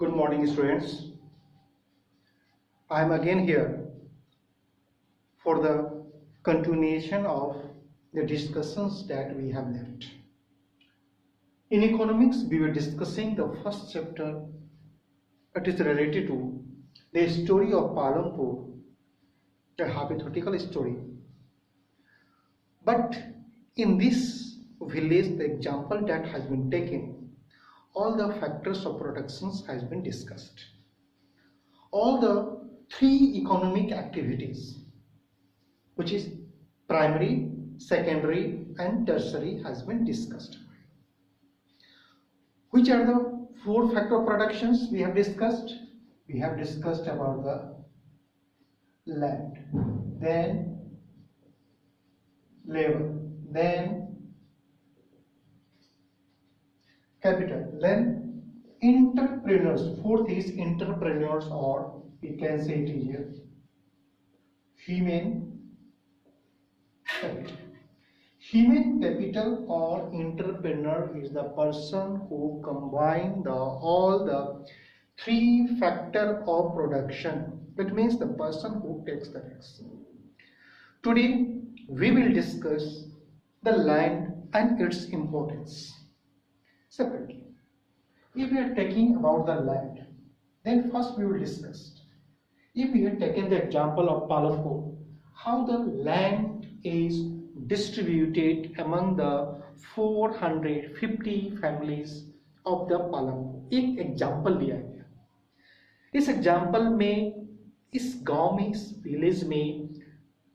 Good morning, students. I am again here for the continuation of the discussions that we have left. In economics, we were discussing the first chapter. It is related to the story of Palampur, a hypothetical story. But in this village, the example that has been taken, all the factors of productions has been discussed. All the three economic activities, which is primary, secondary and tertiary, has been discussed. Which are the four factor of productions we have discussed? We have discussed about the land, then labor, then capital, then entrepreneurs. Fourth is entrepreneurs, or we can say it here human capital. Human capital or entrepreneur is the person who combine all the three factor of production. That means the person who takes the risk. Today we will discuss the land and its importance separately. If we are talking about the land, then first we will discuss. If we have taken the example of Palampur, how the land is distributed among the 450 families of the Palampur. एक example दिया गया. इस example में इस गांव में, इस village में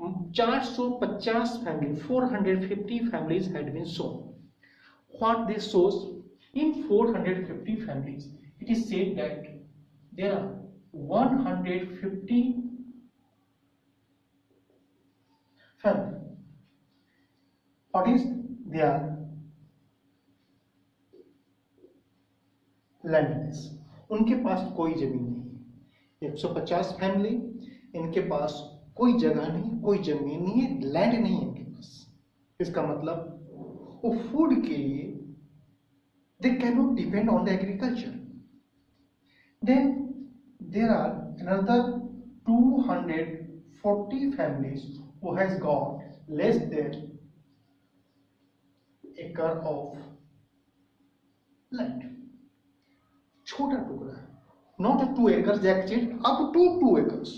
450 family, 450 families had been shown. What this shows, in 450 families, it is said that there are 150 families. What is their landless? उनके पास कोई जमीन नहीं है. 150 फैमिली, इनके पास कोई जगह नहीं, कोई जमीन नहीं है, लैंड नहीं है इनके पास. इसका मतलब वो फूड के लिए they cannot depend on the agriculture. Then there are another 240 families who has got less than acre of land. छोटा टुकड़ा, not 2 acres actually, up to 2 acres,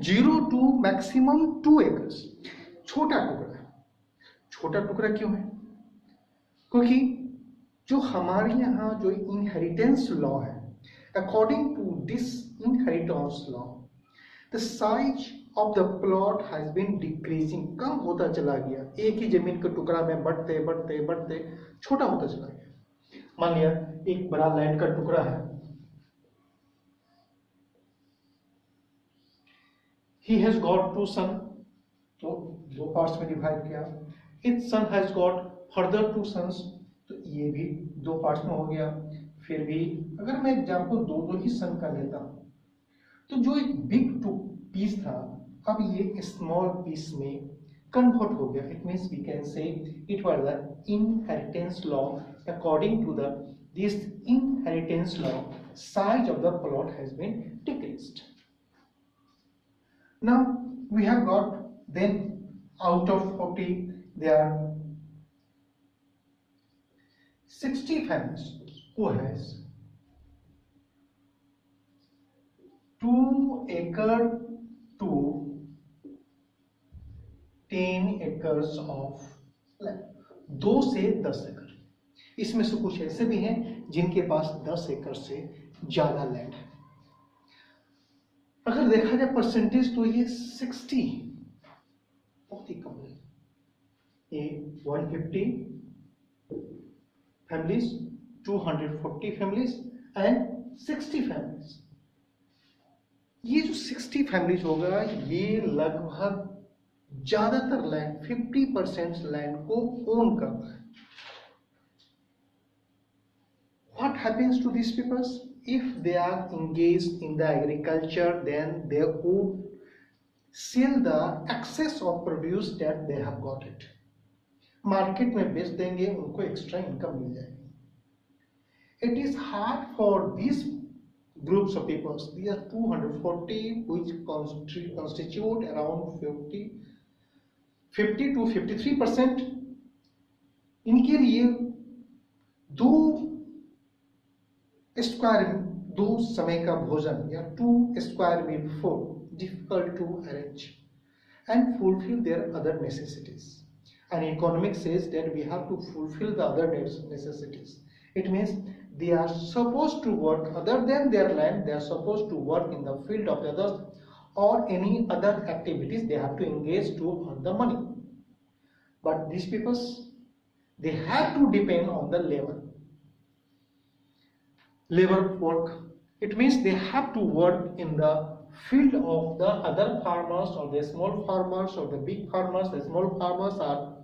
0 to maximum 2 acres. छोटा टुकड़ा. छोटा टुकड़ा क्यों है? क्योंकि जो हमारे यहाँ जो इनहेरिटेंस लॉ है, according to this inheritance law, the size of the plot has been decreasing. कम होता चला गया. एक ही जमीन का टुकड़ा में बढ़ते बढ़ते बढ़ते छोटा होता चला गया. मान लिया एक बड़ा लैंड का टुकड़ा है, ही हैज गॉट 2 सन, तो 2 पार्ट्स में डिवाइड किया. Each son has got further 2 sons, तो ये भी 2 पार्ट्स में हो गया. फिर भी अगर मैं एग्जांपल 2 ही सन का लेता हूं, तो जो एक बिग पीस था, अब ये स्मॉल पीस में कन्वर्ट हो गया. It means we can say it was the inheritance law. According to this inheritance law, size of the plot has been decreased. Now we have got, then out of 40 there are 60 families who has 2 acre to 10 acres of land. 2 से 10 एकड़. इसमें से कुछ ऐसे भी हैं जिनके पास 10 एकड़ से ज्यादा लैंड है. अगर देखा जाए परसेंटेज, तो ये 60 बहुत ही कम है. ये 150 families, 240 families and 60 families. ये जो 60 families होगा, ये लगभग ज्यादातर लैंड, 50% लैंड को ओन करता है. What happens to these people? If they are engaged in the agriculture, then they would sell the excess of produce that they have got it. Market में बेच देंगे, उनको एक्स्ट्रा इनकम मिल जाएगी. It is hard for these groups of peoples. These are 240 which constitute around 50 to 53%. इनके लिए दो square दो समय का भोजन या 2 square meal food difficult to arrange and fulfill their other necessities. And economics says that we have to fulfill the other necessities. It means they are supposed to work other than their land. They are supposed to work in the field of others or any other activities they have to engage to earn the money. But these people, they have to depend on the labor work. It means they have to work in the field of the other farmers or the small farmers or the big farmers. The small farmers are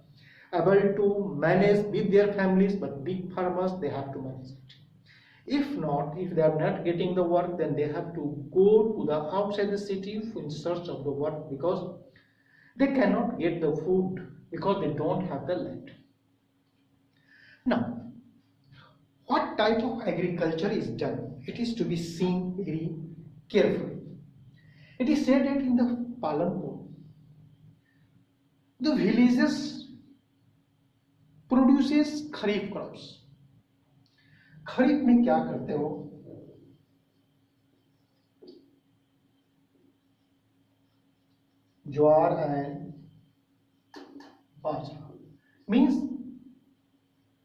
able to manage with their families, but big farmers, they have to manage it. If not, if they are not getting the work, then they have to go to the outside the city in search of the work, because they cannot get the food because they don't have the land. Now, what type of agriculture is done? It is to be seen very carefully. It is said that in the Palampur, the villages produces kharif crops. खरीफ में क्या करते हो? ज्वार and bajra. Means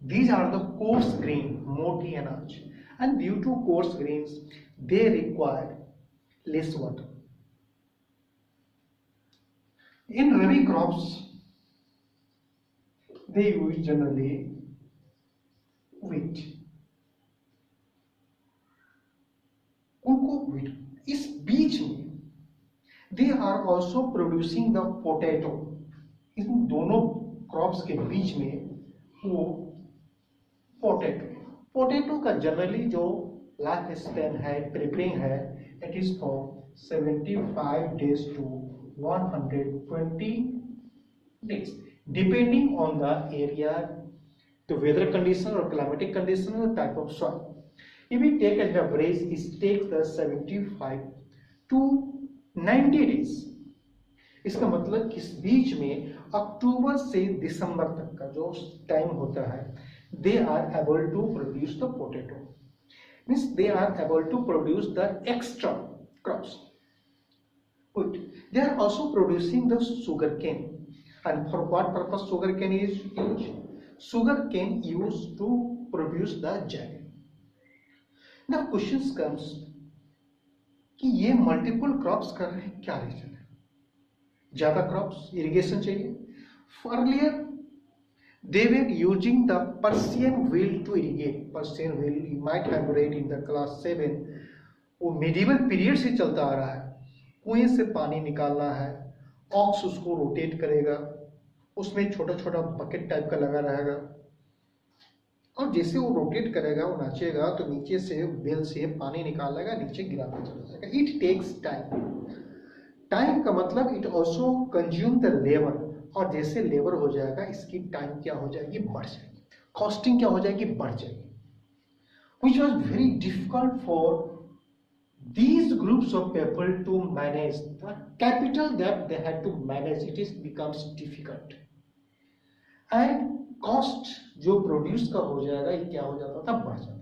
these are the coarse grain, moti anaj, and due to coarse grains, they require less water. In rabi crops, they use generally wheat. उनको wheat. इस बीच में they are also producing the potato. इन दोनों crops के बीच में वो potato का generally जो लाइफ स्पैन है, प्रिपेयरिंग है, it is for 75 days to 120 days depending on the area, the weather condition or climatic condition or type of soil. If we take an average, it takes the 75 to 90 days. इसका मतलब इस बीच में अक्टूबर से दिसंबर तक का जो टाइम होता है, they are able to produce the potato. Means they are able to produce the extra crops. But they are also producing the sugar cane. And for what purpose sugar cane is used? Sugar cane used to produce the jam. Now questions comes कि ये multiple crops कर रहे हैं, क्या reason है? ज्यादा crops, irrigation चाहिए. Earlier they were using the Persian wheel to irrigate. Persian wheel you might have read in the class 7. वो medieval period से चलता आ रहा है. कुएं से पानी निकालना है, ऑक्स उसको रोटेट करेगा, उसमें छोटा छोटा बकेट टाइप का लगा रहेगा, और जैसे वो रोटेट करेगा, वो नाचेगा, तो नीचे से बेल से पानी निकालेगा, नीचे गिराता चला जाएगा. It takes time. टाइम का मतलब it also consume the labour, और जैसे लेबर हो जाएगा, इसकी टाइम क्या हो जाएगी? बढ़ जाएगी. कॉस्टिंग क्या हो जाएगी? बढ़ जाएगी. which was very difficult for these groups of people to manage. The capital that they had to manage, it is becomes difficult. And cost जो प्रोड्यूस का हो जाएगा, ये क्या हो जाता था? बढ़ जाता था.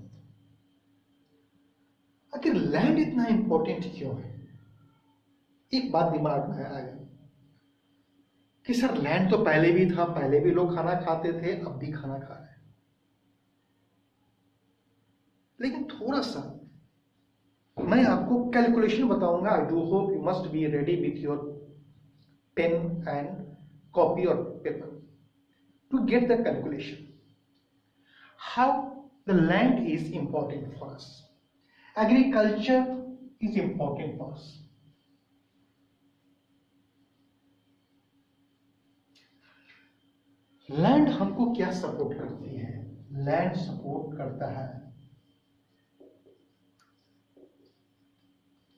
आखिर लैंड इतना इंपॉर्टेंट क्यों है? एक बात दिमाग में आ गई कि सर लैंड तो पहले भी था, पहले भी लोग खाना खाते थे, अब भी खाना खा रहे हैं. लेकिन थोड़ा सा मैं आपको कैलकुलेशन बताऊंगा. I do hope you must be ready with your pen and copy और paper to get the calculation. How the land is important for us. Agriculture is important for us. Land हमको क्या support करती है? Land support करता है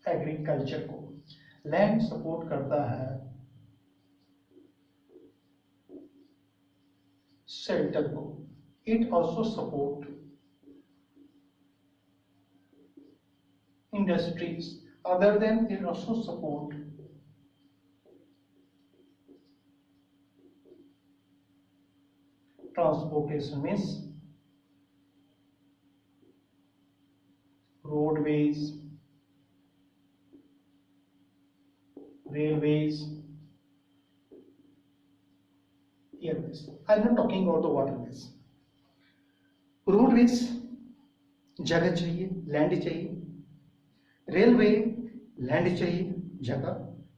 agriculture को. Land support करता है शेल्टर को. It also support industries. Other than it also support transportation means roadways, railways, airways. I'm not talking about the waterways. Roadways जगह चाहिए, लैंड चाहिए, रेलवे लैंड चाहिए, जगह,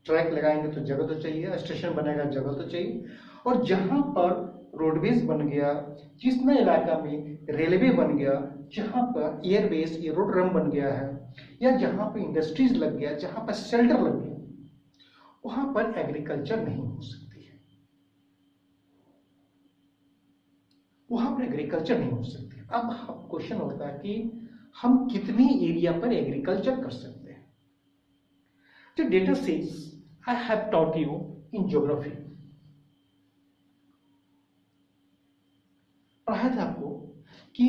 ट्रैक लगाएंगे तो जगह तो चाहिए, स्टेशन बनेगा जगह तो चाहिए। और जहां पर रोडवेज बन गया, जिस नए इलाका में रेलवे बन गया, जहां पर एयरवेज एरोड्रम बन गया है, या जहां पर इंडस्ट्रीज लग गया, जहां पर शेल्टर लग गया, वहां पर एग्रीकल्चर नहीं हो सकती है, वहां पर एग्रीकल्चर नहीं हो सकती। अब क्वेश्चन होता है कि हम कितने एरिया पर एग्रीकल्चर कर सकते हैं। The data says I have taught you in geography, पढ़ाया था आपको कि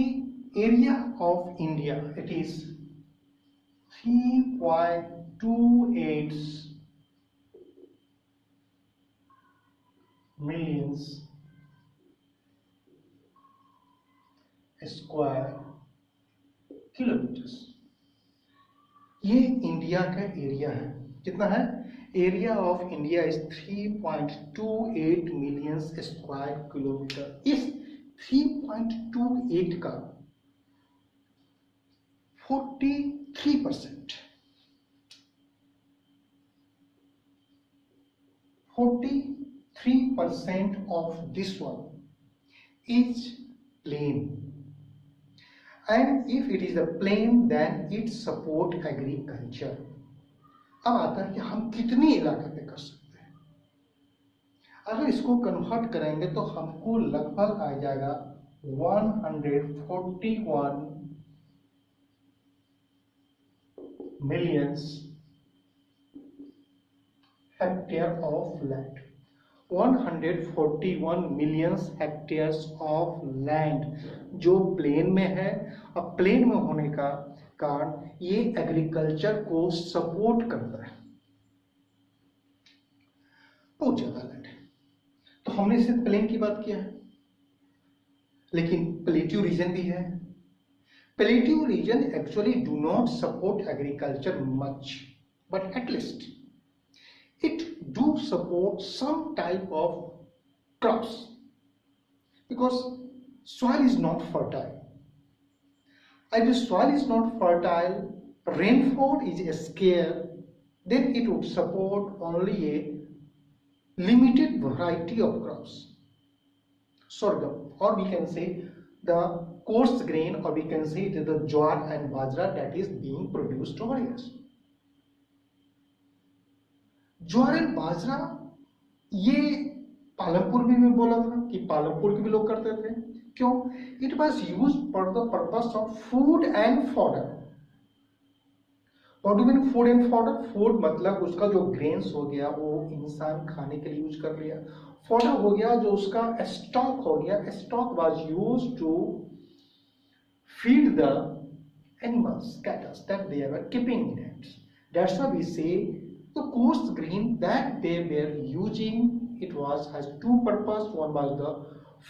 area of India it is 3.28 millions square kilometres. ये इंडिया का एरिया है, कितना है? Area of India is 3.28 million square kilometre. इस 3.28 का 43% 43% of this one is plain, and if it is a plain then it support agriculture। अब आता है कि हम कितनी इलाके पे कर सकते हैं। अगर इसको कन्वर्ट करेंगे तो हमको लगभग आ जाएगा 141 millions hectare of land. 141 million hectares of land जो प्लेन में है। अब प्लेन में होने का कारण ये एग्रीकल्चर को सपोर्ट करता है, बहुत ज्यादा लैंड है। तो हमने सिर्फ प्लेन की बात किया है, लेकिन प्लेट्यू रीजन भी है। Plateau region actually do not support agriculture much, but at least it do support some type of crops because soil is not fertile. If the soil is not fertile, rainfall is scarce, then it would support only a limited variety of crops. Sorghum, or we can say the coarse grain, or we can say the jowar and bajra that is being produced over here. Jowar and bajra, ये पालमपुर में मैं बोला था कि पालमपुर के भी लोग करते थे। क्यों? It was use for the purpose of food and fodder. What do mean food and fodder? Food मतलब उसका जो ग्रेन्स हो गया वो इंसान खाने के लिए यूज कर लिया। फॉडर हो गया जो उसका स्टॉक हो गया। Stock was use to feed the animals, cattles that they were keeping in it. That's why we say the coarse grain that they were using, it has two purpose. One was the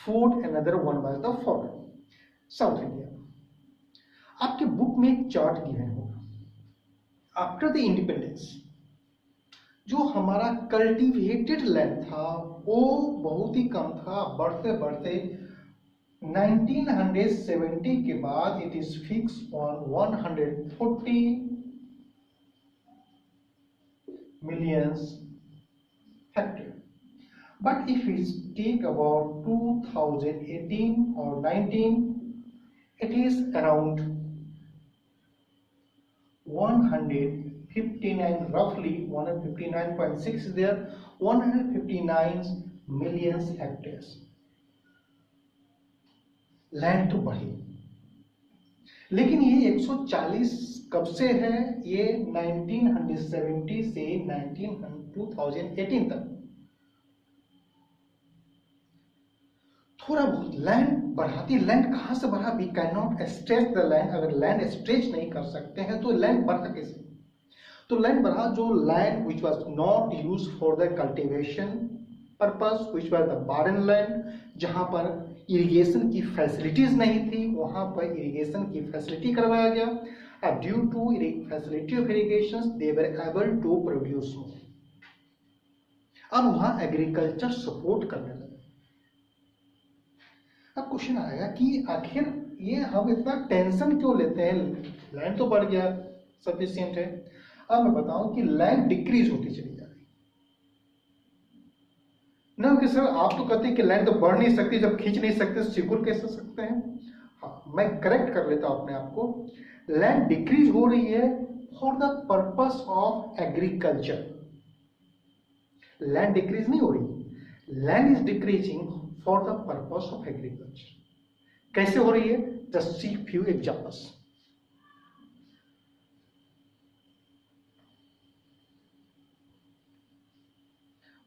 food, another one was the fodder. South India, आपके book में एक chart given होगा। After the independence जो हमारा cultivated land था वो बहुत ही कम था। बढ़ते बढ़ते 1970 के बाद it is fix on 140 millions hectare. But if we take about 2018 or 19, it is around 159, roughly 159.6 there, 159 million hectares land तो बढ़ी, लेकिन ये 140 कब से है? ये 1970 से 2018 तक। थोड़ा बहुत लैंड बढ़ाती, लैंड कहाँ से बढ़ा, we can not stretch the land, अगर लैंड स्ट्रेच नहीं कर सकते हैं तो लैंड बढ़ा कैसे? तो लैंड बढ़ा जो land which was not use for the cultivation purpose, which was the बारन लैंड, जहां पर इरिगेशन की फैसिलिटीज नहीं थी, वहां पर इरिगेशन की फैसिलिटी करवाया गया। Due to facility of irrigation they were able to produce more. अब वहां एग्रीकल्चर सपोर्ट करने लगे। अब क्वेश्चन आएगा कि आखिर ये हम इतना टेंशन क्यों लेते हैं, लैंड तो बढ़ गया, सफिशियंट है। अब मैं बताऊं कि लैंड डिक्रीज होती चली जा रही ना, कि सर आप तो कहते हैं कि लैंड तो बढ़ नहीं सकती, जब खींच नहीं सकते सिक्योर कैसे सकते हैं? हाँ, मैं करेक्ट कर लेता हूं अपने आप को। लैंड डिक्रीज हो रही है for the purpose of agriculture. Land decrease नहीं हो रही, land is decreasing for the purpose of agriculture. कैसे हो रही है? Just see few examples.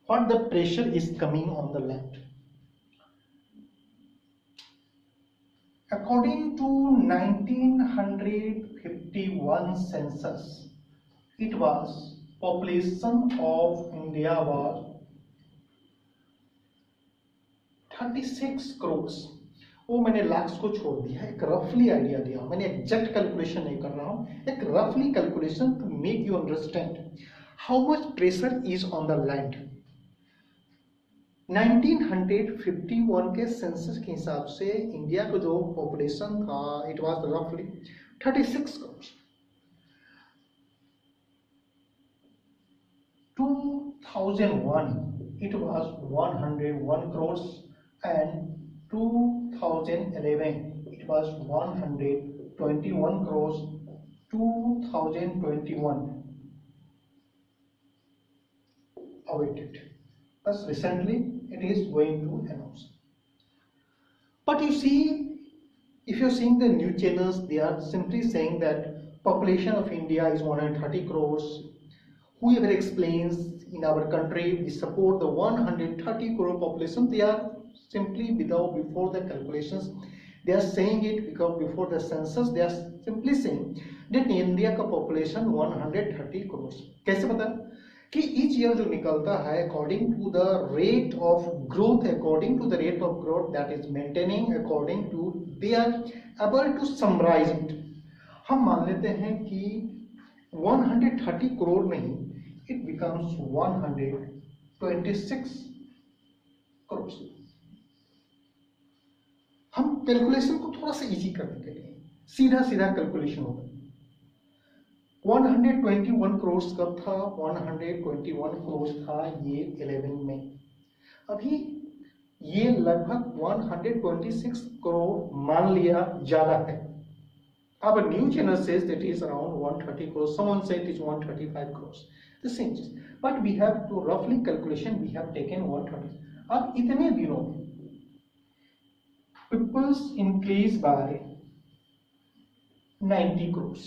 What the pressure is coming on the land? According to 1951 census, it was population of India was 36 crores। वो मैंने लाख्स को छोड़ दिया, एक रफली आइडिया दिया, मैंने एग्जैक्ट कैलकुलेशन नहीं कर रहा हूं, एक रफली calculation to make you understand how much pressure is on the land. 1951 के सेंसस के हिसाब से इंडिया का जो पॉपुलेशन था इट वाज रफली 36 crore. 2001 it was 101 crores and 2011 it was 121 crores। 2021 awaited, thus recently it is going to announce. But you see, if you're seeing the news channels, they are simply saying that population of India is 130 crores. Whoever explains in our country we support the 130 crore population, they are simply without before the calculations they are saying it, because before the census they are simply saying that India का population 130 crores। कैसे पता? कि each year जो निकलता है according to the rate of growth, according to the rate of growth that is maintaining, according to they are able to summarize it। हम मान लेते हैं कि 130 करोड़ नहीं, it becomes 126 करोड़। हम कैलकुलेशन को थोड़ा सा इजी करने के लिए सीधा सीधा कैलकुलेशन होगा। 121 करोड़ कब था? 121 करोड़ था ये 11 में। अभी ये लगभग 126 करोड़ मान लिया ज्यादा है। Our new channel says that it is around 130 crores. Someone said it is 135 crores. The same thing. But we have to roughly calculation. We have taken 130. अब इतने दिनों में peoples increase by 90 crores.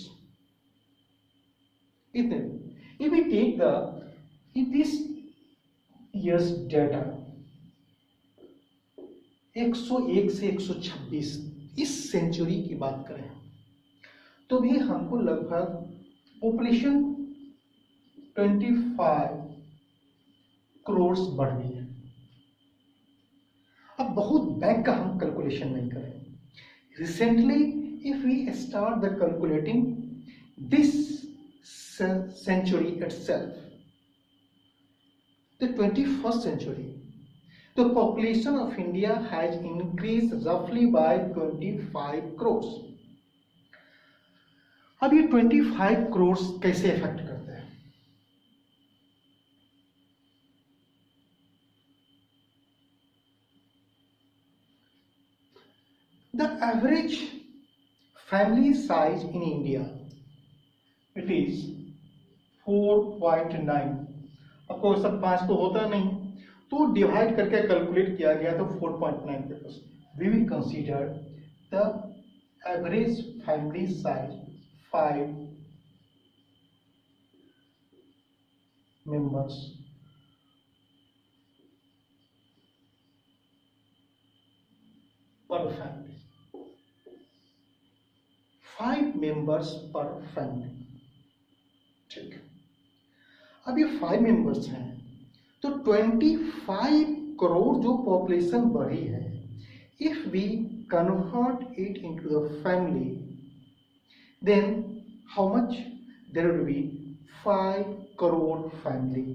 इतने। If we take this year's data 101 से 126 इस century की बात करें तो भी हमको लगभग पॉपुलेशन 25 करोड़ बढ़ गई है। अब बहुत बैक का हम कैलकुलेशन नहीं करें। Recently if we start the calculating this century itself, the 21st century, the population of India has increased roughly by 25 crores। अब ये 25 करोड़ कैसे इफेक्ट करते हैं? The average family size in India it is 4.9। आपको सब 5 तो होता नहीं, तो डिवाइड करके कैलकुलेट किया गया तो 4.9 पे we will consider the average family size 5 members। Per family, 5 members per family. ठीक है, अब ये 5 मेंबर्स हैं तो 25 करोड़ जो पॉपुलेशन बढ़ी है, if we convert it into the family, then how much? There will be 5 crore family.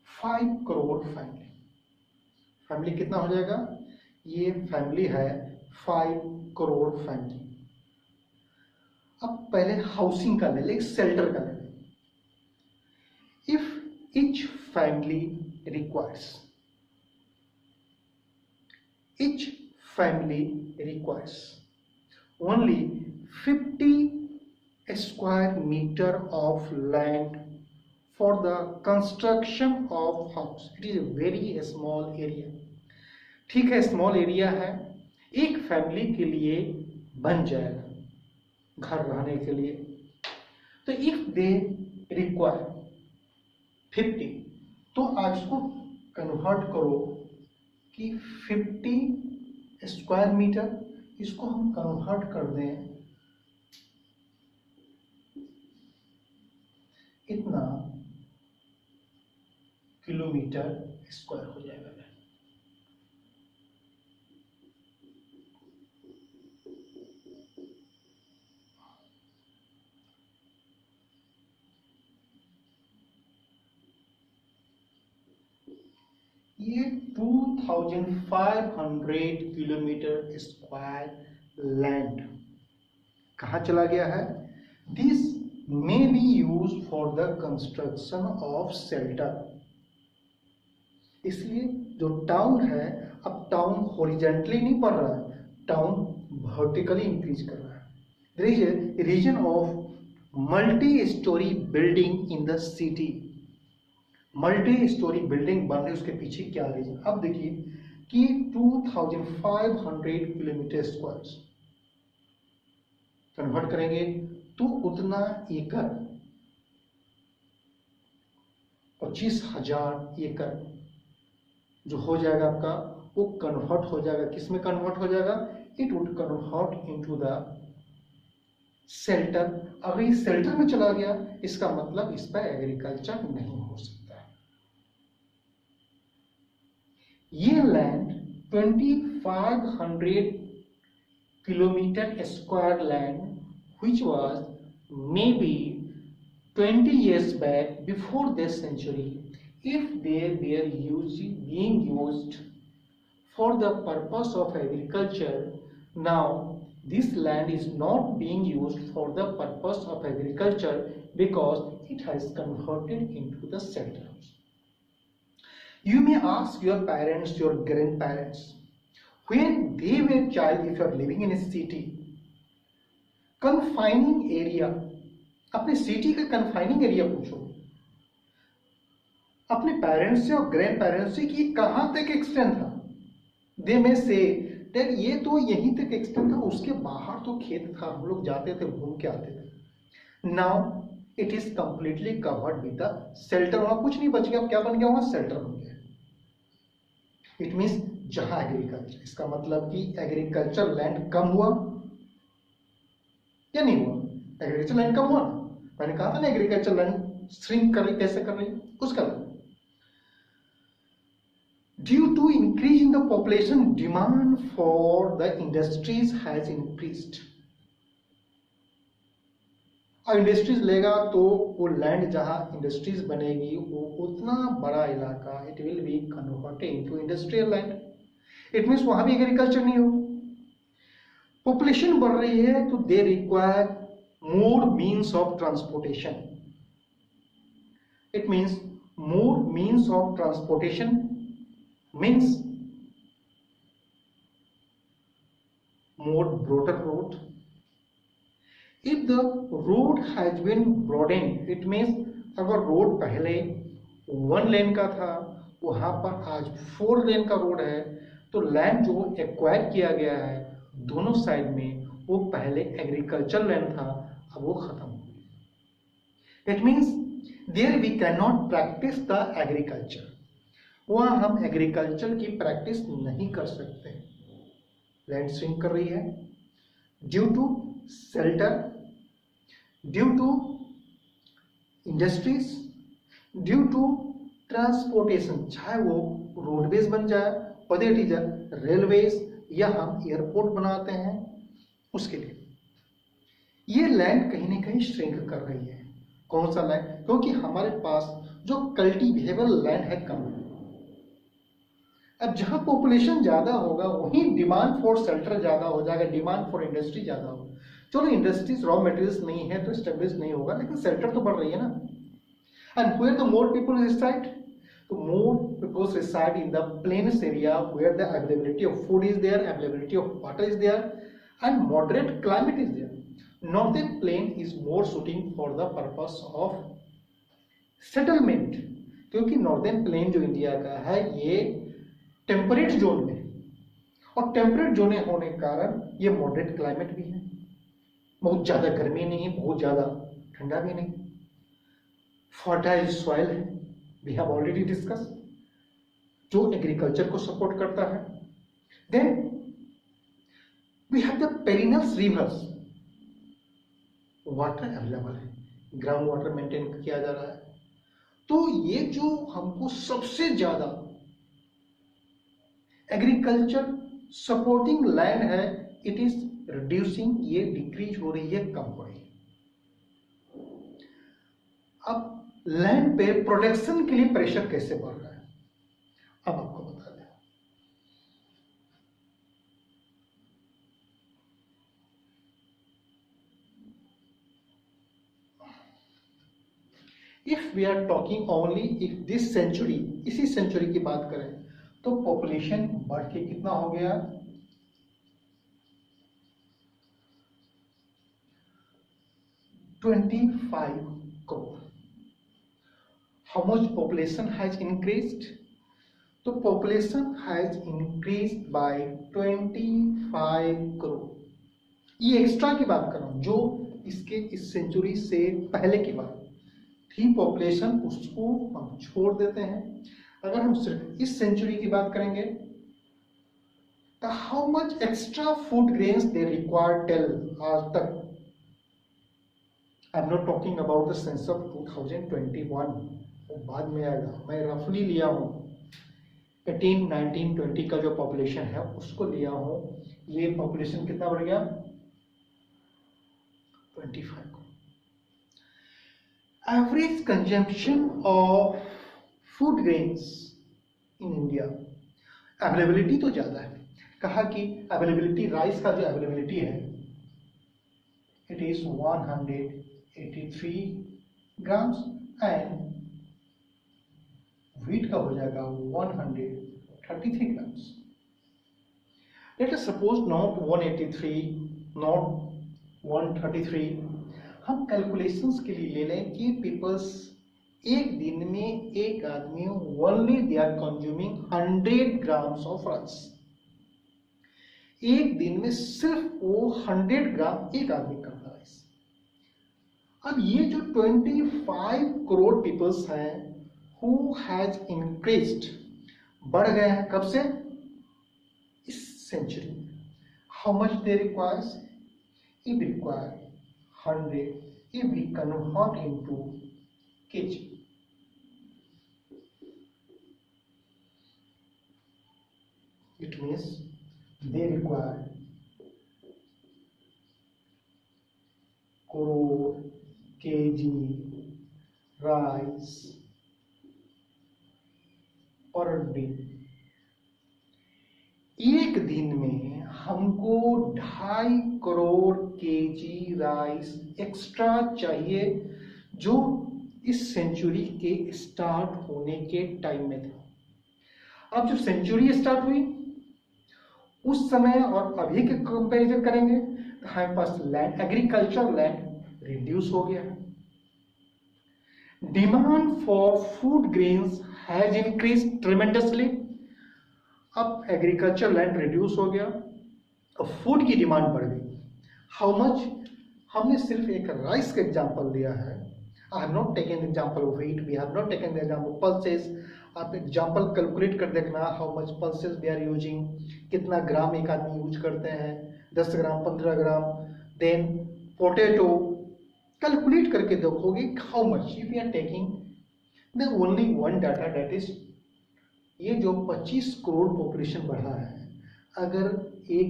5 crore family। Family कितना हो जाएगा? ये फैमिली है 5 करोड़ फैमिली। अब पहले हाउसिंग का ले ले, शेल्टर का ले ले। If each family requires each family requires only 50 square meter of land for the construction of house, it is a very small area। ठीक है, स्मॉल एरिया है, एक फैमिली के लिए बन जाएगा घर रहने के लिए। तो इफ दे रिक्वायर 50, तो आज को कन्वर्ट करो कि 50 स्क्वायर मीटर, इसको हम कन्वर्ट कर दें इतना किलोमीटर स्क्वायर हो जाएगा। ये 2500 किलोमीटर स्क्वायर लैंड कहाँ चला गया है? This may be use for the construction of shelter. इसलिए जो टाउन है, अब टाउन हॉरिजेंटली नहीं बढ़ रहा है, टाउन वर्टिकली इंक्रीज कर रहा है। There is a reason of multi storey building in the city. Multi storey building बन रही है, उसके पीछे क्या रीजन? अब देखिए कि 2500 किलोमीटर स्क्वायर कन्वर्ट करेंगे तो उतना एकड़, 25,000 एकड़ जो हो जाएगा आपका, वो कन्वर्ट हो जाएगा, किस में कन्वर्ट हो जाएगा? It would convert into the shelter. अगर ये शेल्टर में चला गया, इसका मतलब इस पर एग्रीकल्चर नहीं हो सकता। ये land 2500 kilometre square land which was maybe 20 years back before this century, if they were being used for the purpose of agriculture, now this land is not being used for the purpose of agriculture because it has converted into the shelter house. You may ask your parents, your grandparents, when they were child, if you are living in a city, confining area, अपने city का confining area पूछो अपने parents से और grand parents से कि कहां तक एक्सटेंड था। दे में से दैट ये तो यहीं तक एक्सटेंड था, उसके बाहर तो खेत था, हम लोग जाते थे, घूम के आते थे। Now it is completely covered with the shelter. वहां कुछ नहीं बच गया, क्या बन गया? वहां शेल्टर बन गया। इट मीन्स जहां एग्रीकल्चर, इसका मतलब कि एग्रीकल्चर लैंड कम हुआ या नहीं हुआ? एग्रीकल्चर लैंड कम हुआ। मैंने कहा था ना एग्रीकल्चर लैंड श्रिंक कर रही, कैसे कर रही है उसका। Due to increase in the population, demand for the industries has increased. और इंडस्ट्रीज लेगा तो वो लैंड जहां इंडस्ट्रीज बनेगी वो उतना बड़ा इलाका, it will be converted into industrial land. It means वहां भी एग्रीकल्चर नहीं हो। पॉपुलेशन बढ़ रही है तो they require more means of transportation. It means more means of transportation means more broader road. If the road has been broadened, it means अगर road पहले 1 लेन का था, वहां पर आज 4 लेन का रोड है, तो लैंड जो एक्वायर किया गया है दोनों साइड में, वो पहले एग्रीकल्चर लैंड था, अब वो खत्म हो गया। It means there we can not practice the agriculture, वहाँ हम एग्रीकल्चर की प्रैक्टिस नहीं कर सकते। लैंड श्रिंक कर रही है due to shelter, due to industries, due to transportation, चाहे वो रोडवेज बन जाए, whether it is a railways या हम एयरपोर्ट बनाते हैं, उसके लिए ये लैंड कहीं ना कहीं श्रिंक कर रही है। कौन सा लैंड? क्योंकि हमारे पास जो कल्टीवेबल लैंड है कम है। अब जहां पॉपुलेशन ज्यादा होगा वहीं डिमांड फॉर शेल्टर ज्यादा हो जाएगा, डिमांड फॉर इंडस्ट्री ज्यादा होगा। चलो इंडस्ट्रीज रॉ मटेरियल्स नहीं है तो स्टेब्लिश नहीं होगा, लेकिन शेल्टर तो बढ़ रही है ना। And where the more people reside, तो more people reside in the plains area where the availability of food is there, availability of water is there and moderate climate is there. Northern plain is more suiting for the purpose of settlement, क्योंकि northern plain जो India का है ये temperate zone में, और temperate zone होने के कारण ये मॉडरेट क्लाइमेट भी है, बहुत ज्यादा गर्मी नहीं है, बहुत ज्यादा ठंडा भी नहीं, फर्टाइल सॉइल है, वी हैव ऑलरेडी डिस्कस, जो एग्रीकल्चर को सपोर्ट करता है। Then we have the perennial rivers, water available है, ग्राउंड वाटर मेंटेन किया जा रहा है। तो ये जो हमको सबसे ज्यादा एग्रीकल्चर सपोर्टिंग लैंड है, इट इज रिड्यूसिंग, ये डिक्रीज हो रही है, कम हो रही है। अब लैंड पे प्रोडक्शन के लिए प्रेशर कैसे बढ़ रहा है, अब आपको बता दें। If we are talking only if this century, इसी सेंचुरी की बात करें तो पॉपुलेशन बढ़ के कितना हो गया, 25 crore। How much population has increased? तो population has increased by 25 crore। ये एक्स्ट्रा की बात कर रहा हूं, जो इसके इस सेंचुरी से पहले की बात थी पॉपुलेशन, उसको हम छोड़ देते हैं। अगर हम सिर्फ इस सेंचुरी की बात करेंगे तो how much extra food grains they require till आज तक। I am not talking about the sense of 2021, वो बाद में आएगा। मैं रफली लिया हूँ 18, 19, 20 का जो पॉपुलेशन है उसको लिया हूँ। ये पॉपुलेशन कितना बढ़ गया, 25 को। Average consumption of food grains in India, availability तो ज्यादा है, कहा कि अवेलेबिलिटी, राइस का जो अवेलेबिलिटी है it is 183 grams and wheat का हो जाएगा 133 grams. Let us suppose not 183, not 133, हम कैलकुलेशंस के लिए ले लें कि पीपल्स एक दिन में एक आदमी only they are consuming 100 grams of rice. एक दिन में सिर्फ वो 100 ग्राम एक आदमी करता है राइस। अब ये जो 25 करोड़ पीपल्स हैं हु हैज इंक्रीज्ड, बढ़ गए हैं कब से, इस सेंचुरी में। How much they requires, if require 100, if we convert into kg, it means they require crore kg rice per day। एक दिन में हमको 2.5 करोड़ केजी राइस एक्स्ट्रा चाहिए, जो इस सेंचुरी के स्टार्ट होने के टाइम में था। अब जब सेंचुरी स्टार्ट हुई उस समय और अभी के कंपैरिजन करेंगे तो हमारे पास लैंड, एग्रीकल्चर लैंड रिड्यूस हो गया है। Demand for food grains has increase tremendously. अब एग्रीकल्चर लैंड रिड्यूस हो गया और फूड की डिमांड बढ़ गई। हाउ मच, हमने सिर्फ एक राइस का एग्जांपल लिया है। I have not taken the example of weight, we have not taken the example of pulses. आप एग्जाम्पल कैलकुलेट कर देखना, how much pulses we are using, कितना ग्राम एक आदमी यूज करते हैं, 10 gram 15 gram. Then potato calculate करके देखोगे how much if you are taking the only one data that is, ये जो 25 करोड़ पॉपुलेशन बढ़ा है, अगर एक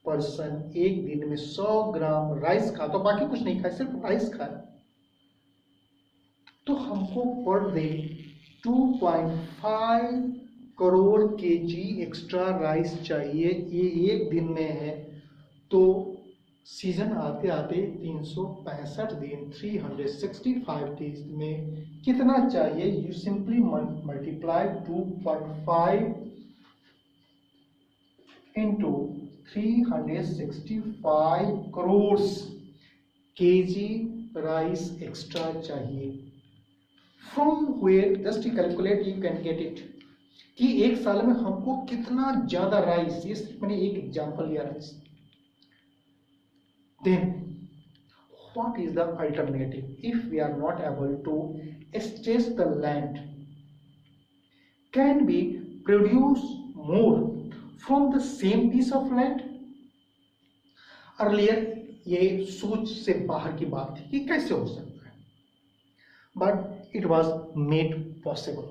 पर्सन एक दिन में 100 ग्राम राइस खा, तो बाकी कुछ नहीं खाए, सिर्फ राइस खाए, तो हमको per day 2.5 crore KG extra rice चाहिए. ये एक दिन में है, तो सीजन आते आते 365 दिन 365 डेज में कितना चाहिए? You simply multiply 2.5 into 365 crore KG rice extra चाहिए. From where just calculate you can get it, कि एक साल में हमको कितना ज्यादा राइस, ये सिर्फ मैंने एक एग्जांपल लिया rice. Then what is the alternative if we are not able to stretch the land? Can we produce more from the same piece of land? Earlier ये सोच से बाहर की बात थी कि कैसे हो सकता है, but it was made possible.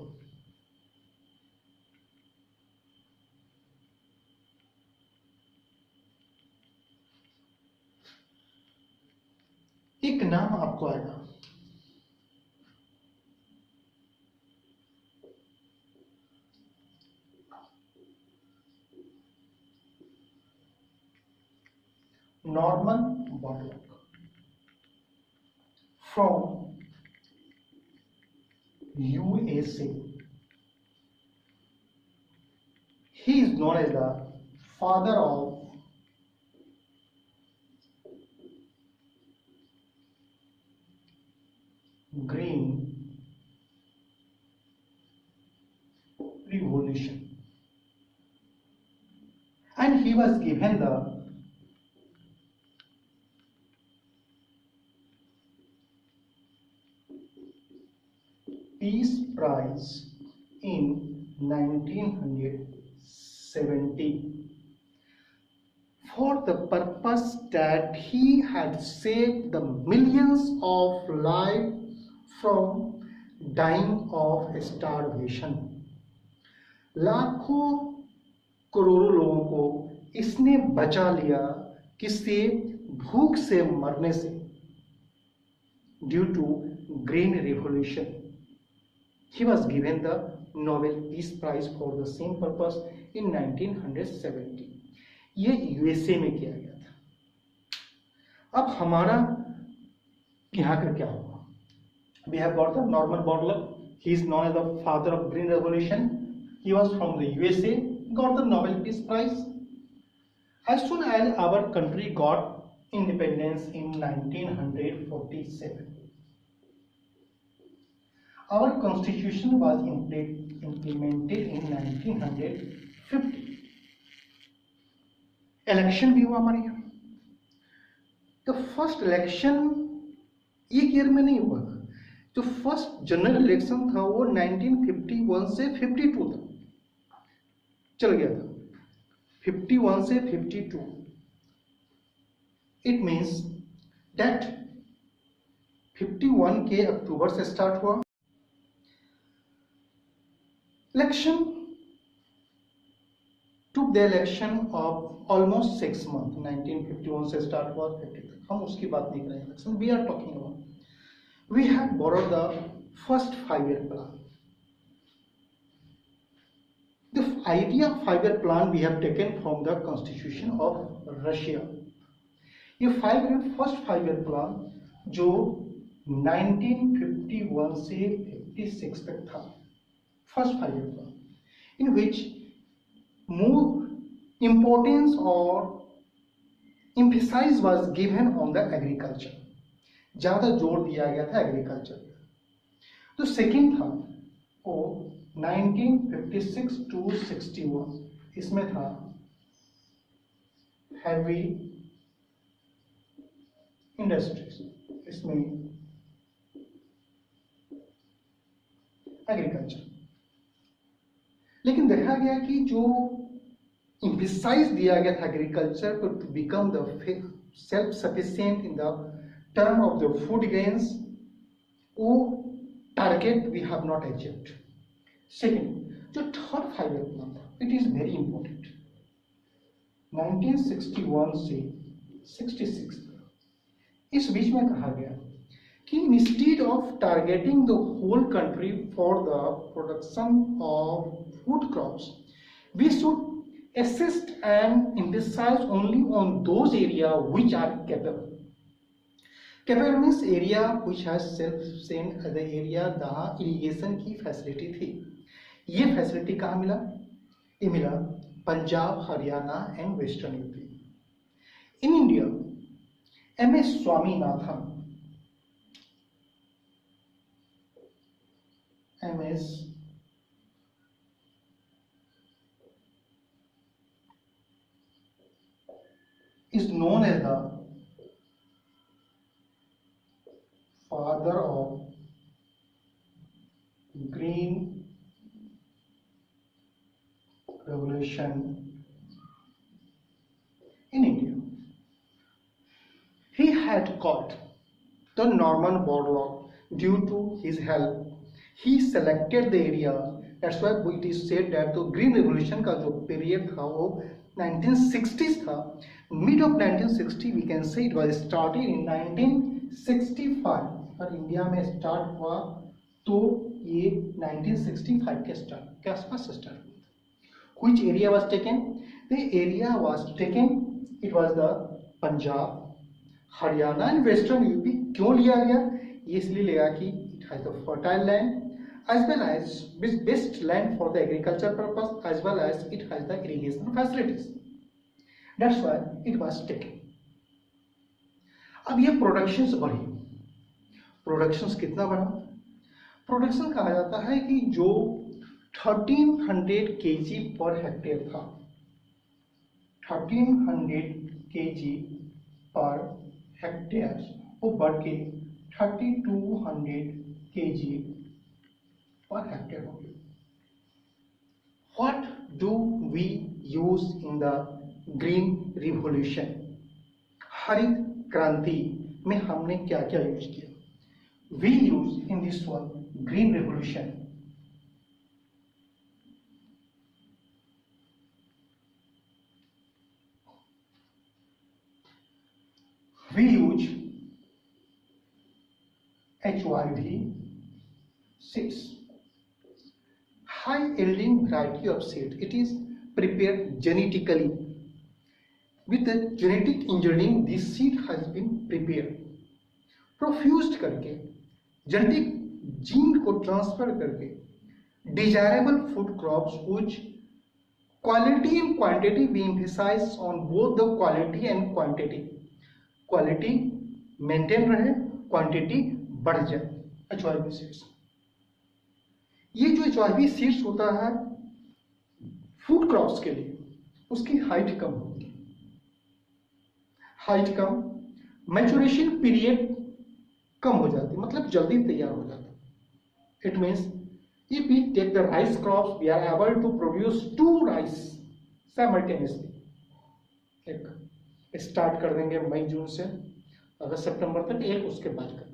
एक नाम आपको आएगा, Norman Borlaug from USA. He is known as the father of green revolution, and he was given the Peace Prize in 1970 for the purpose that he had saved the millions of lives from dying of starvation. लाखों करोड़ों लोगों को इसने बचा लिया किससे? भूख से मरने से, due to green revolution. He was given the Nobel Peace Prize for the same purpose in 1970. ये यूएसए में किया गया था. अब हमारा यहाँ का क्या होगा? We have got the Norman Borlaug. He is known as the father of Green Revolution. He was from the USA, got the Nobel Peace Prize. As soon as our country got independence in 1947, our constitution was implemented in 1950. Election भी हुआ हमारे यहाँ. तो first election एक year में नहीं हुआ था. जो फर्स्ट जनरल इलेक्शन था वो 1951 से 52 था, चल गया था 51 से 52. इट मीन्स दैट 51 के अक्टूबर से स्टार्ट हुआ election. took the election of almost 6 months. 1951 से स्टार्ट हुआ 50 तक, हम उसकी बात नहीं करेंगे. Election we are talking about, we have borrowed the first 5-year plan. The idea of 5-year plan we have taken from the constitution of Russia. ये first 5-year plan जो 1951 से 56 तक था, first 5-year plan, in which more importance or emphasis was given on the agriculture. ज्यादा जोर दिया गया था एग्रीकल्चर पे. तो सेकेंड था वो 1956 to 61, इसमें था हैवी इंडस्ट्रीज, इसमें एग्रीकल्चर। लेकिन देखा गया कि जो emphasize दिया गया था एग्रीकल्चर को to become the self sufficient in the term of the food grains, वो target we have not achieved. Second, जो थर्ड 5-year प्लान था, इट इज वेरी इंपॉर्टेंट। 1961 से 66 इस बीच में कहा गया कि instead of targeting the whole country for the production of food crops, we should assist and emphasize only on those area which are capable. Capable means area which has self-sufficient the area जहाँ irrigation की facility थी। ये facility कहाँ मिला? ये मिला Punjab, Haryana and western UP. In India, M.S. Swaminathan, M.S. is known as the father of Green Revolution in India. He had caught the Norman borderlock. Due to his help, he selected the area. That's why it is said that the Green Revolution का जो period था वो 1960s था। Mid of 1960 we can say it was started in 1965, और India में start हुआ तो ये 1965 के आसपास स्टार्ट हुआ। Which area was taken? The area was taken, it was the Punjab, Haryana and western UP. क्यों लिया गया? ये इसलिए लिया कि it has the fertile land as well as best land for the agriculture purpose, as well as it has the irrigation facilities. That's why it was taken. अब ये productions बढ़ी। प्रोडक्शंस कितना बढ़ा? प्रोडक्शन कहा जाता है कि जो 1300 kg पर हेक्टेयर था, 1300 kg पर हेक्टेयर वो बढ़ के 3200 kg per hectare हो गया। What do we use in the green revolution? हरित क्रांति में हमने क्या क्या यूज किया? We use in this one green revolution we use HIV seeds, high yielding variety of seed. It is prepared genetically. With the genetic engineering, this seed has been prepared, profused करके, genetic gene को transfer करके, desirable food crops which quality and quantity we emphasize on both the quality and quantity. Quality maintain रहे, quantity बढ़ जाए। HIV seeds, ये जो HIV seeds होता है फूड क्रॉप्स के लिए, उसकी हाइट कम होगी, हाइट कम, मैच्योरेशन पीरियड कम हो जाती, मतलब जल्दी तैयार हो जाता। It means if we take the rice crops we are able to produce 2 rice simultaneously. एक स्टार्ट कर देंगे मई जून से अगस्त सितंबर तक, एक उसके बाद करना,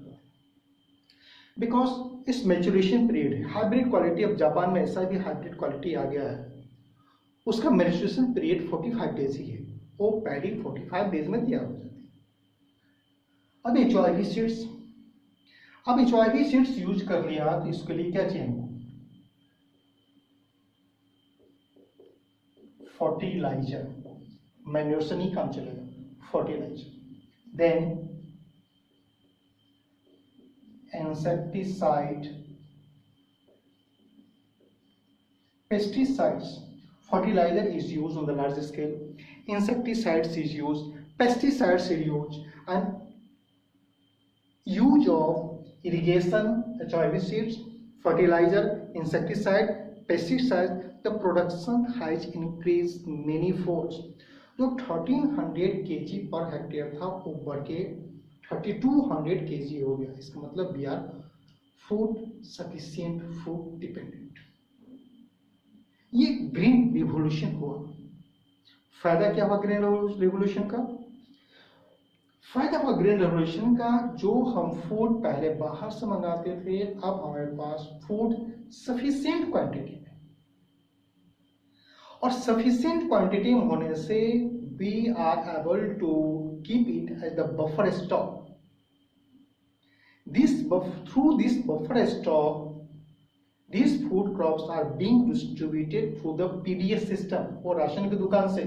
बिकॉज इस मैच्योरेशन पीरियड है। हाइब्रिड क्वालिटी, अब जापान में ऐसा भी हाइब्रिड क्वालिटी आ गया है, उसका मैच्योरेशन पीरियड 45 डेज ही है, वो पैडी 45 डेज में तैयार हो जाती है। अब HIV सीड्स, अब HIV सीड्स यूज कर लिया तो इसके लिए क्या चाहिए? फर्टिलाइजर, मैन्योर से नहीं काम चलेगा, fertiliser, then insecticide, pesticides. Fertilizer is used on the large scale, insecticides is used, pesticides is used, and use of irrigation, HIV seeds, fertilizer, insecticide, pesticides, the production has increased many folds. जो 1300 kg per hectare था वो बढ़ के 3200 kg हो गया। इसका मतलब we are food sufficient food dependent. ये ग्रीन रिवॉल्यूशन हुआ। फायदा क्या हुआ ग्रीन रिवॉल्यूशन का? फायदा हुआ ग्रीन रेवोल्यूशन का, जो हम फूड पहले बाहर से मंगाते थे, अब हमारे पास फूड सफिशिएंट क्वांटिटी में, और सफिशिएंट क्वांटिटी में होने से we are able to keep it as the buffer stock. Through this buffer stock these food crops are being distributed through the PDS system। और राशन की दुकान से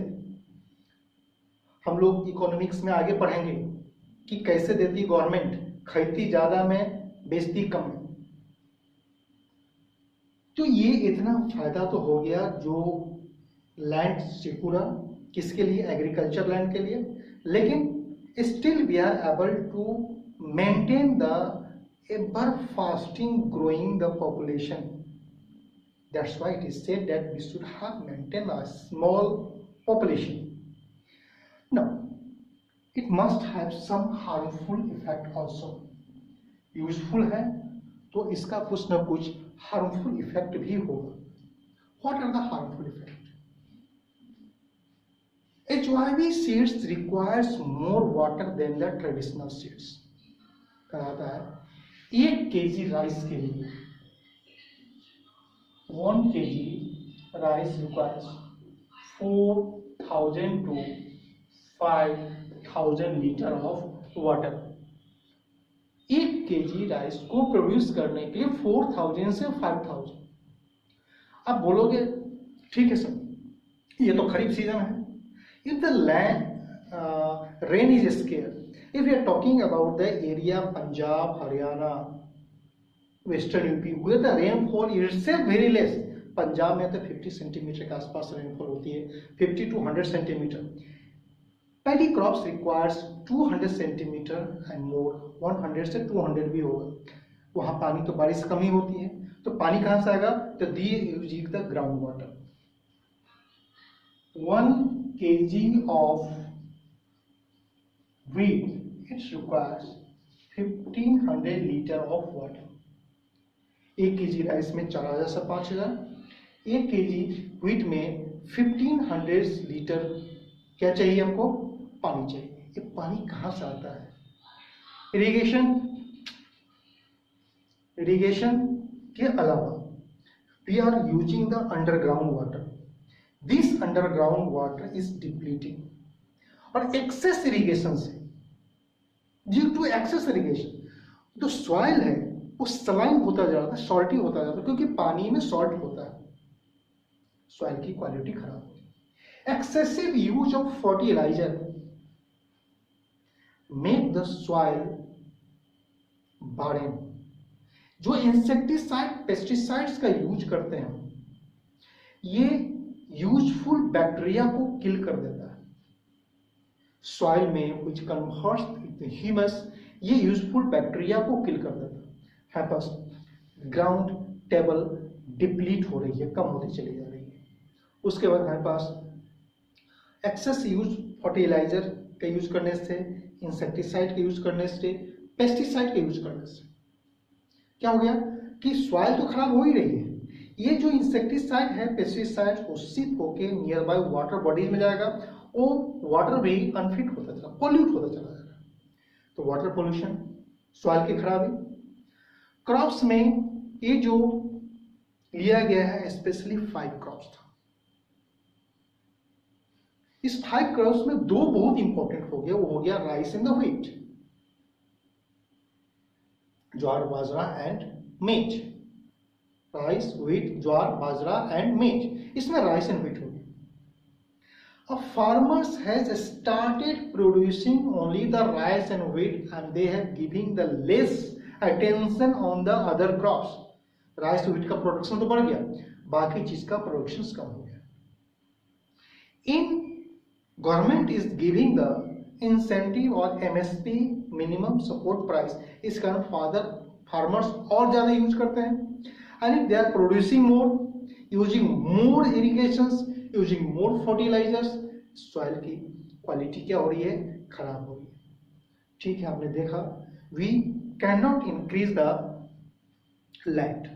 हम लोग इकोनॉमिक्स में आगे पढ़ेंगे कि कैसे देती गवर्नमेंट, खरीदती ज्यादा में, बेचती कम में। तो ये इतना फायदा तो हो गया जो लैंड सिक्योर, किसके लिए? एग्रीकल्चर लैंड के लिए। लेकिन still we are able to maintain the ever fasting growing the population। That's why it is said that we should have maintained a small population। Now, it must have some harmful effect also। Useful है तो इसका कुछ न कुछ harmful effect भी होगा। What are the harmful effects? HYV seeds requires more water than the traditional seeds। कहता है 1 kg राइस के लिए 1 kg rice requires 4000 to 5000 litre of water. 1 kg rice को प्रोड्यूस करने के लिए 4000 से 5000। अब बोलोगे ठीक है सर, ये तो खरीफ सीजन है। If the land rain is square, if we are talking about the area Punjab, Haryana, Western UP, where the rainfall itself very less। Punjab में तो 50 सेंटीमीटर के आसपास रेनफॉल होती है, 50 to 100 centimetre. Paddy crops requires 200 centimetre and more, 100 से 200 भी होगा। वहां पानी तो बारिश कम ही होती है, तो पानी कहां से आएगा? तो the using the ground water. 1 kg of wheat it requires 1500 litre of water. 1 kg rice में 4000 से 5000, 1 kg व्हीट में 1500 लीटर क्या चाहिए हमको? पानी चाहिए। ये पानी कहां से आता है? इरिगेशन के अलावा we are using the underground water. This underground water is depleting, और एक्सेस इरिगेशन से, ड्यू टू एक्सेस इरिगेशन जो सॉइल है वो सलाइन होता जा रहा है, सॉल्टी होता जा रहा है, क्योंकि पानी में सॉल्ट होता है, सॉइल की क्वालिटी खराब होती है। Excessive use of fertiliser make the soil barren. जो इंसेक्टिसाइड पेस्टिसाइड्स का यूज करते हैं, ये यूजफुल बैक्टीरिया को किल कर देता है सॉइल में, which converts into humus। ये यूजफुल बैक्टीरिया को किल कर देता है। बस ग्राउंड टेबल डिप्लीट हो रही है, कम होती चली जा रही है। उसके बाद हमारे पास एक्सेस यूज फर्टिलाइजर का यूज करने से, इंसेक्टिसाइड का यूज करने से, पेस्टिसाइड का यूज करने से क्या हो गया कि सॉइल तो खराब हो ही रही है। ये जो इंसेक्टिसाइड है, पेस्टिसाइड, वो सिप होके नियर बाय वाटर बॉडीज में जाएगा, वो वाटर भी अनफिट होता चला, पॉल्यूट होता चला जाएगा। तो वाटर पोल्यूशन, सॉइल की खराबी। क्रॉप्स में ये जो लिया गया है स्पेशली 5 क्रॉप्स था। इस 5 क्रॉप्स में 2 बहुत इंपॉर्टेंट हो गया, वो हो गया rice and the wheat, jowar bajra and मेज। Rice, wheat, jowar, bajra and मेज, इसमें राइस एंड व्हीट हो गया। अब farmers has started producing only the rice and wheat and they have giving the less attention on the other crops। Rice wheat का production तो बढ़ गया, बाकी चीज का प्रोडक्शन कम हो गया। In government is giving the incentive और MSP मिनिमम सपोर्ट प्राइस, इस कारण फार्मर्स और ज्यादा यूज करते हैं। and if they are producing more, using more irrigations, using more fertilizers, soil की क्वालिटी क्या हो रही है? खराब हो रही है। ठीक है, आपने देखा we cannot increase the land.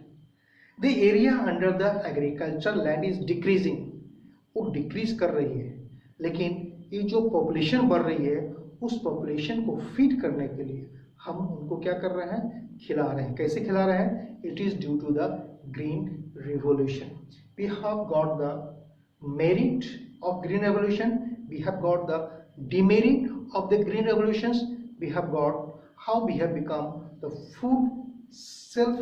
The area under the agricultural land is decreasing. वो डिक्रीज कर रही है, लेकिन ये जो पॉपुलेशन बढ़ रही है उस पॉपुलेशन को फीड करने के लिए हम उनको क्या कर रहे हैं, खिला रहे हैं. कैसे खिला रहे हैं? It is due to the green revolution. We have got the merit of green revolution, we have got the demerit of the green revolutions, we have got how we have become the food self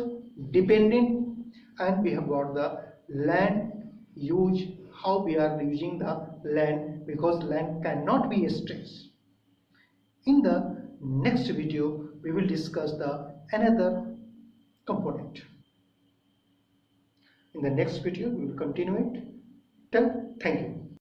dependent, and we have got the land use, how we are using the land, because land cannot be stressed. In the next video we will discuss the another component. In the next video we will continue it. Thank you.